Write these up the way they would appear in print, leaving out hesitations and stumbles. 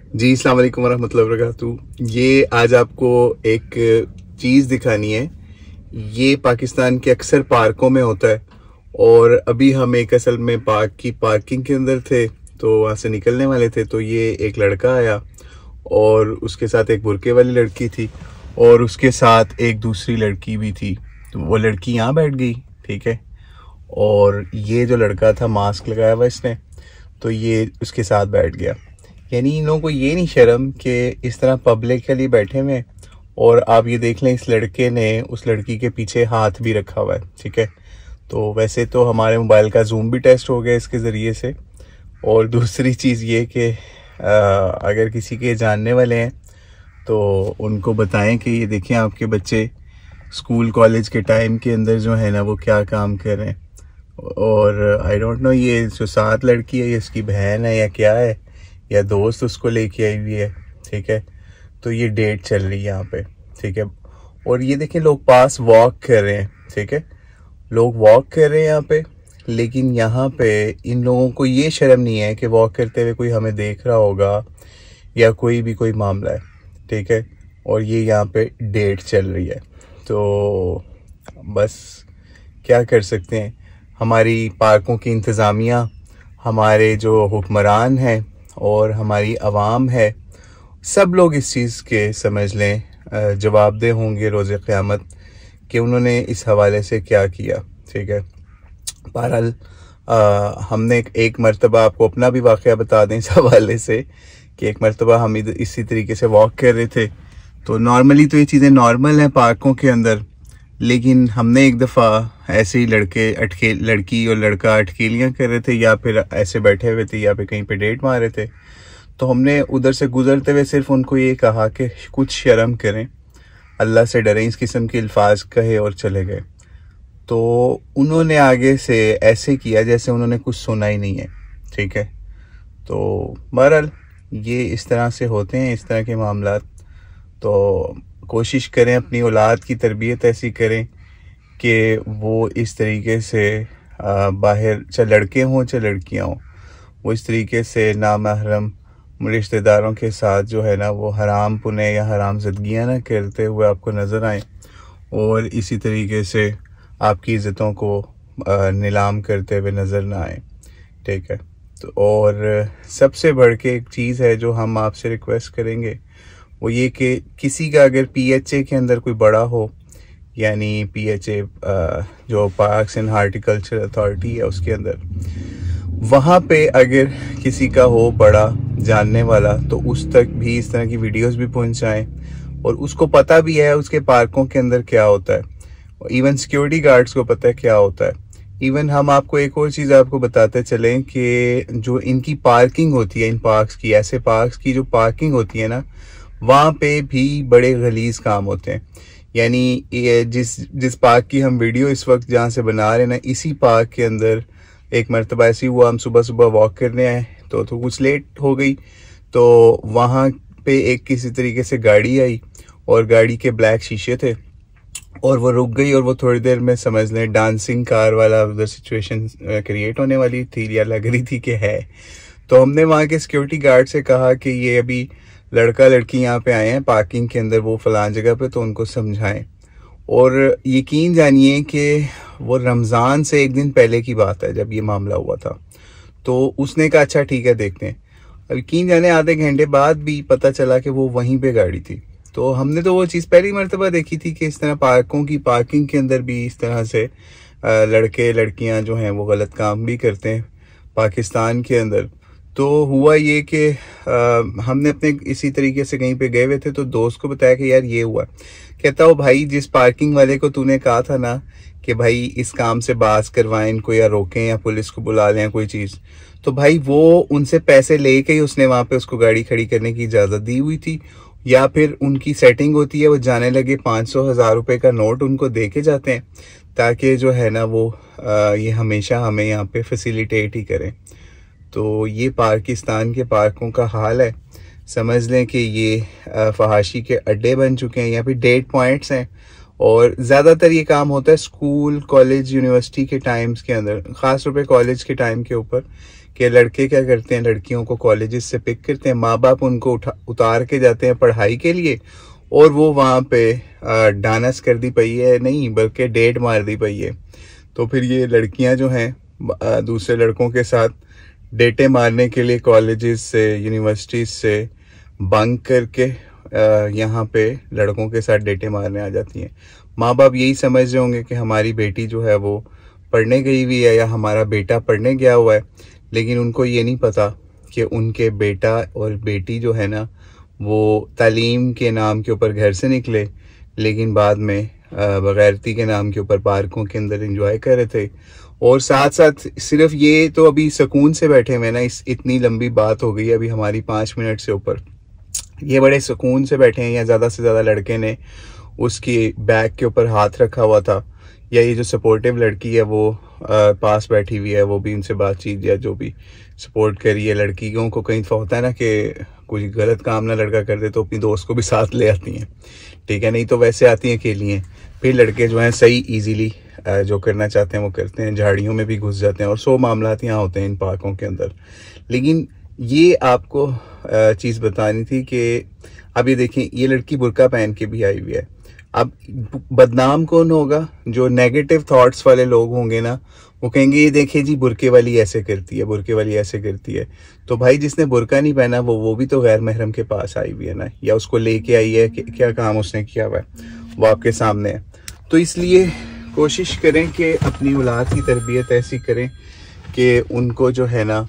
जी, अस्सलाम वालेकुम वरहमतुल्लाहि वबरकातुहू। ये आज आपको एक चीज़ दिखानी है। ये पाकिस्तान के अक्सर पार्कों में होता है और अभी हम एक असल में पार्क की पार्किंग के अंदर थे, तो वहाँ से निकलने वाले थे, तो ये एक लड़का आया और उसके साथ एक बुर्के वाली लड़की थी और उसके साथ एक दूसरी लड़की भी थी। तो वो लड़की यहाँ बैठ गई, ठीक है, और ये जो लड़का था मास्क लगाया हुआ इसने, तो ये उसके साथ बैठ गया। यानी इन लोगों को ये नहीं शर्म कि इस तरह पब्लिकली बैठे हुए। और आप ये देख लें, इस लड़के ने उस लड़की के पीछे हाथ भी रखा हुआ है, ठीक है। तो वैसे तो हमारे मोबाइल का जूम भी टेस्ट हो गया इसके ज़रिए से। और दूसरी चीज़ ये कि अगर किसी के जानने वाले हैं तो उनको बताएं कि ये देखें आपके बच्चे स्कूल कॉलेज के टाइम के अंदर जो है ना वो क्या काम कर रहे हैं। और आई डोंट नो ये जो साथ लड़की है ये इसकी बहन है या क्या है, या दोस्त उसको लेके आई हुई है, ठीक है। तो ये डेट चल रही है यहाँ पे, ठीक है। और ये देखें लोग पास वॉक कर रहे हैं, ठीक है, लोग वॉक कर रहे हैं यहाँ पे। लेकिन यहाँ पे इन लोगों को ये शर्म नहीं है कि वॉक करते हुए कोई हमें देख रहा होगा या कोई मामला है, ठीक है। और ये यहाँ पे डेट चल रही है, तो बस क्या कर सकते हैं। हमारी पार्कों की इंतज़ामिया, हमारे जो हुक्मरान हैं और हमारी आवाम है, सब लोग इस चीज़ के समझ लें जवाबदेह होंगे रोज़े क़यामत कि उन्होंने इस हवाले से क्या किया, ठीक है। बहरहाल हमने एक मरतबा आपको अपना भी वाक़या बता दें इस हवाले से कि एक मरतबा हम इसी तरीके से वॉक कर रहे थे। तो नॉर्मली तो ये चीज़ें नॉर्मल हैं पार्कों के अंदर, लेकिन हमने एक दफ़ा ऐसे ही लड़की और लड़का अटकेलियाँ कर रहे थे या फिर ऐसे बैठे हुए थे या फिर कहीं पे डेट मार रहे थे। तो हमने उधर से गुजरते हुए सिर्फ उनको ये कहा कि कुछ शर्म करें, अल्लाह से डरें, इस किस्म के अल्फाज कहे और चले गए। तो उन्होंने आगे से ऐसे किया जैसे उन्होंने कुछ सुना ही नहीं है, ठीक है। तो बहरहाल ये इस तरह से होते हैं, इस तरह के मामला। तो कोशिश करें अपनी औलाद की तरबियत ऐसी करें कि वो इस तरीके से बाहर, चाहे लड़के हों चाहे लड़कियां हों, वो इस तरीके से नामहरम रिश्तेदारों के साथ जो है ना वो हराम पुने या हराम ज़दगियाँ ना करते हुए आपको नज़र आएँ और इसी तरीके से आपकी इज़्ज़तों को नीलाम करते हुए नज़र ना आए, ठीक है। तो और सबसे बढ़ के एक चीज़ है जो हम आपसे रिक्वेस्ट करेंगे, वो ये कि किसी का अगर PHA के अंदर कोई बड़ा हो, यानी PHA जो पार्क्स एंड हॉर्टिकल्चर अथॉरिटी है उसके अंदर, वहाँ पे अगर किसी का हो बड़ा जानने वाला, तो उस तक भी इस तरह की वीडियोस भी पहुँचाएं और उसको पता भी है उसके पार्कों के अंदर क्या होता है। इवन सिक्योरिटी गार्ड्स को पता है क्या होता है। इवन हम आपको एक और चीज़ आपको बताते चलें कि जो इनकी पार्किंग होती है, इन पार्क्स की, ऐसे पार्क्स की जो पार्किंग होती है ना, वहाँ पे भी बड़े गलीज काम होते हैं। यानी जिस पार्क की हम वीडियो इस वक्त जहाँ से बना रहे हैं ना, इसी पार्क के अंदर एक मरतबा ऐसी हुआ, हम सुबह सुबह वॉक करने आए तो कुछ लेट हो गई। तो वहाँ पे एक किसी तरीके से गाड़ी आई और गाड़ी के ब्लैक शीशे थे और वो रुक गई और वो थोड़ी देर में समझ लें डांसिंग कार वाला उधर सिचुएशन क्रिएट होने वाली थी या लग रही थी कि है। तो हमने वहाँ के सिक्योरिटी गार्ड से कहा कि ये अभी लड़का लड़की यहाँ पे आए हैं पार्किंग के अंदर, वो फलान जगह पे, तो उनको समझाएं। और यकीन जानिए कि वो रमज़ान से एक दिन पहले की बात है जब ये मामला हुआ था। तो उसने कहा अच्छा ठीक है देखते हैं। अब यकीन जाने आधे घंटे बाद भी पता चला कि वो वहीं पे गाड़ी थी। तो हमने तो वो चीज़ पहली मरतबा देखी थी कि इस तरह पार्कों की पार्किंग के अंदर भी इस तरह से लड़के लड़कियां जो हैं वो गलत काम भी करते हैं पाकिस्तान के अंदर। तो हुआ ये कि हमने अपने इसी तरीके से कहीं पे गए हुए थे तो दोस्त को बताया कि यार ये हुआ। कहता हो भाई जिस पार्किंग वाले को तूने कहा था ना कि भाई इस काम से बात करवाएं इनको या रोकें या पुलिस को बुला लें कोई चीज़, तो भाई वो उनसे पैसे लेके ही उसने वहाँ पे उसको गाड़ी खड़ी करने की इजाज़त दी हुई थी, या फिर उनकी सेटिंग होती है वो जाने लगे 500-1000 रुपये का नोट उनको दे के जाते हैं ताकि जो है ना वो ये हमेशा हमें यहाँ पे फैसिलिटेट ही करें। तो ये पाकिस्तान के पार्कों का हाल है। समझ लें कि ये फहाशी के अड्डे बन चुके हैं, यहाँ पे डेट पॉइंट्स हैं और ज़्यादातर ये काम होता है स्कूल कॉलेज यूनिवर्सिटी के टाइम्स के अंदर, ख़ास तौर पे कॉलेज के टाइम के ऊपर, कि लड़के क्या करते हैं, लड़कियों को कॉलेजेस से पिक करते हैं, माँ बाप उनको उतार के जाते हैं पढ़ाई के लिए, और वो वहाँ पे डांस कर दी पई है, नहीं बल्कि डेट मार दी पई है। तो फिर ये लड़कियाँ जो हैं दूसरे लड़कों के साथ डेटें मारने के लिए कॉलेजेस से, यूनिवर्सिटीज से बंक करके यहाँ पे लड़कों के साथ डेटें मारने आ जाती हैं। माँ बाप यही समझ रहे होंगे कि हमारी बेटी जो है वो पढ़ने गई हुई है या हमारा बेटा पढ़ने गया हुआ है, लेकिन उनको ये नहीं पता कि उनके बेटा और बेटी जो है ना वो तालीम के नाम के ऊपर घर से निकले, लेकिन बाद में बगैरती के नाम के ऊपर पार्कों के अंदर एंजॉय कर रहे थे। और साथ साथ सिर्फ ये तो अभी सुकून से बैठे हुए ना, इतनी लंबी बात हो गई अभी हमारी 5 मिनट से ऊपर, ये बड़े सुकून से बैठे हैं, या ज़्यादा से ज़्यादा लड़के ने उसकी बैग के ऊपर हाथ रखा हुआ था, या ये जो सपोर्टिव लड़की है वो पास बैठी हुई है, वो भी उनसे बातचीत या जो भी सपोर्ट करी है। लड़कियों को कहीं होता है ना कि कुछ गलत काम ना लड़का कर दे तो अपनी दोस्त को भी साथ ले आती हैं, ठीक है, नहीं तो वैसे आती हैं अकेली हैं। फिर लड़के जो हैं सही इजीली जो करना चाहते हैं वो करते हैं, झाड़ियों में भी घुस जाते हैं, और 100 मामलात यहाँ होते हैं इन पार्कों के अंदर। लेकिन ये आपको चीज़ बतानी थी कि अब ये देखें, ये लड़की बुर्का पहन के भी आई हुई है। अब बदनाम कौन होगा? जो नेगेटिव थॉट्स वाले लोग होंगे ना, वो कहेंगे ये देखिए जी बुर्के वाली ऐसे करती है, बुर्के वाली ऐसे करती है। तो भाई जिसने बुर्का नहीं पहना वो भी तो गैर महरम के पास आई हुई है ना, या उसको लेके आई है, क्या काम उसने किया हुआ है वो आपके सामने है। तो इसलिए कोशिश करें कि अपनी औलाद की तरबियत ऐसी करें कि उनको जो है ना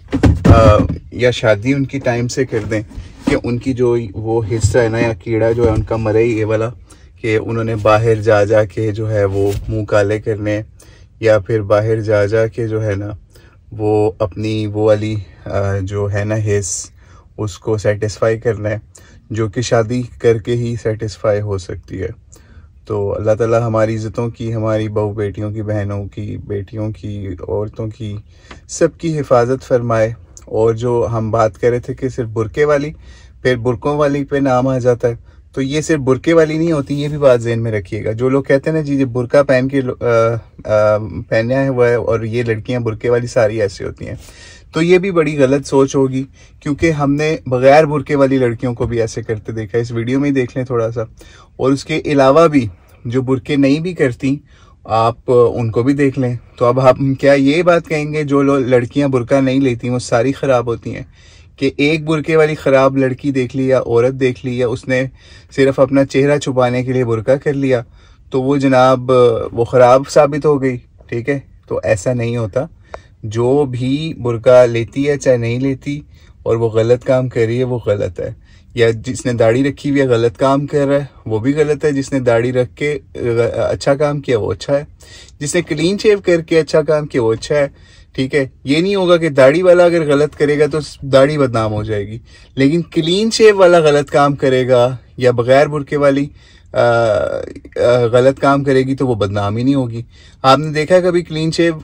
या शादी उनकी टाइम से कर दें कि उनकी जो वो हिस्सा है ना, या कीड़ा जो है उनका मरे ये वाला, कि उन्होंने बाहर जा के जो है वो मुंह काले करने, या फिर बाहर जा के जो है ना वो अपनी वो वाली जो है ना हिस्स उसको सेटिस्फाई करना है, जो कि शादी करके ही सेटिस्फाई हो सकती है। तो अल्लाह ताला हमारी इज़्ज़तों की, हमारी बहू बेटियों की, बहनों की, बेटियों की, औरतों की, सबकी हिफाजत फरमाए। और जो हम बात कर रहे थे कि सिर्फ बुरके वाली, फिर बुरकों वाली पे नाम आ जाता है, तो ये सिर्फ बुरके वाली नहीं होती, ये भी बात ज़हन में रखिएगा। जो लोग कहते हैं ना जी बुरका पहन के पहना है हुआ है और ये लड़कियां बुरके वाली सारी ऐसी होती हैं, तो ये भी बड़ी गलत सोच होगी, क्योंकि हमने बगैर बुरके वाली लड़कियों को भी ऐसे करते देखा है। इस वीडियो में ही देख लें थोड़ा सा, और उसके अलावा भी जो बुरके नहीं भी करती आप उनको भी देख लें। तो अब हम क्या ये बात कहेंगे जो लड़कियां बुरका नहीं लेती वो सारी ख़राब होती हैं, कि एक बुरके वाली ख़राब लड़की देख ली या औरत देख ली, या उसने सिर्फ अपना चेहरा छुपाने के लिए बुरका कर लिया तो वो जनाब वो ख़राब साबित हो गई, ठीक है। तो ऐसा नहीं होता। जो भी बुरका लेती है चाहे नहीं लेती और वो गलत काम कर रही है वो गलत है, या जिसने दाढ़ी रखी हुई है गलत काम कर रहा है वो भी गलत है, जिसने दाढ़ी रख के अच्छा काम किया वो अच्छा है, जिसने क्लीन शेव करके अच्छा काम किया वो अच्छा है, ठीक है। ये नहीं होगा कि दाढ़ी वाला अगर गलत करेगा तो दाढ़ी बदनाम हो जाएगी, लेकिन क्लीन शेव वाला गलत काम करेगा या बगैर बुरके वाली गलत काम करेगी तो वो बदनाम ही नहीं होगी। आपने देखा कभी क्लीन शेव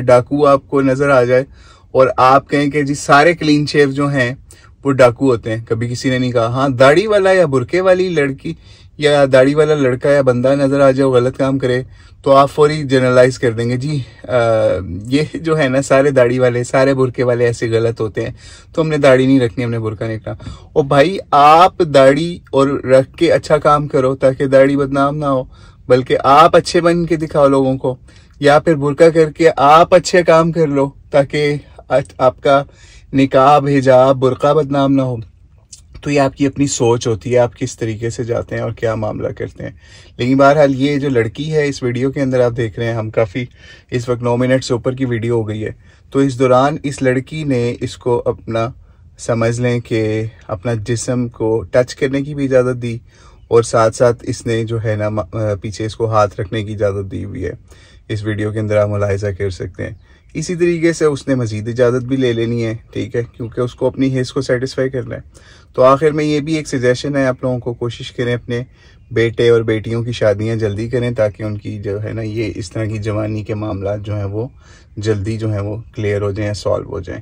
डाकू आपको नजर आ जाए और आप कहें कि जी सारे क्लीन शेव जो हैं वो डाकू होते हैं? कभी किसी ने नहीं कहा। हाँ, दाढ़ी वाला या बुरके वाली लड़की या दाढ़ी वाला लड़का या बंदा नजर आ जाए गलत काम करे तो आप फौरी जनरलाइज कर देंगे जी ये जो है ना सारे दाढ़ी वाले सारे बुरके वाले ऐसे गलत होते हैं, तो हमने दाढ़ी नहीं रखनी, हमने बुरका नहीं रखना। और भाई आप दाढ़ी और रख के अच्छा काम करो ताकि दाढ़ी बदनाम ना हो, बल्कि आप अच्छे बन के दिखाओ लोगों को, या फिर बुरका करके आप अच्छे काम कर लो ताकि आपका निकाब हिजाब बुरका बदनाम ना हो। तो ये आपकी अपनी सोच होती है, आप किस तरीके से जाते हैं और क्या मामला करते हैं। लेकिन बहरहाल ये जो लड़की है इस वीडियो के अंदर आप देख रहे हैं, हम काफ़ी इस वक्त 9 मिनट से ऊपर की वीडियो हो गई है, तो इस दौरान इस लड़की ने इसको अपना समझ लें कि अपना जिस्म को टच करने की भी इजाज़त दी और साथ साथ इसने जो है ना पीछे इसको हाथ रखने की इजाज़त दी हुई है। इस वीडियो के अंदर आप मुलाहिजा कर सकते हैं। इसी तरीके से उसने मज़ीद इजाज़त भी ले लेनी है, ठीक है, क्योंकि उसको अपनी हिस्स को सेटिस्फाई करना है। तो आखिर में ये भी एक सजेशन है आप लोगों को, कोशिश करें अपने बेटे और बेटियों की शादियां जल्दी करें ताकि उनकी जो है ना ये इस तरह की जवानी के मामला जो हैं वो जल्दी जो हैं वो क्लियर हो जाएं, सॉल्व हो जाएं।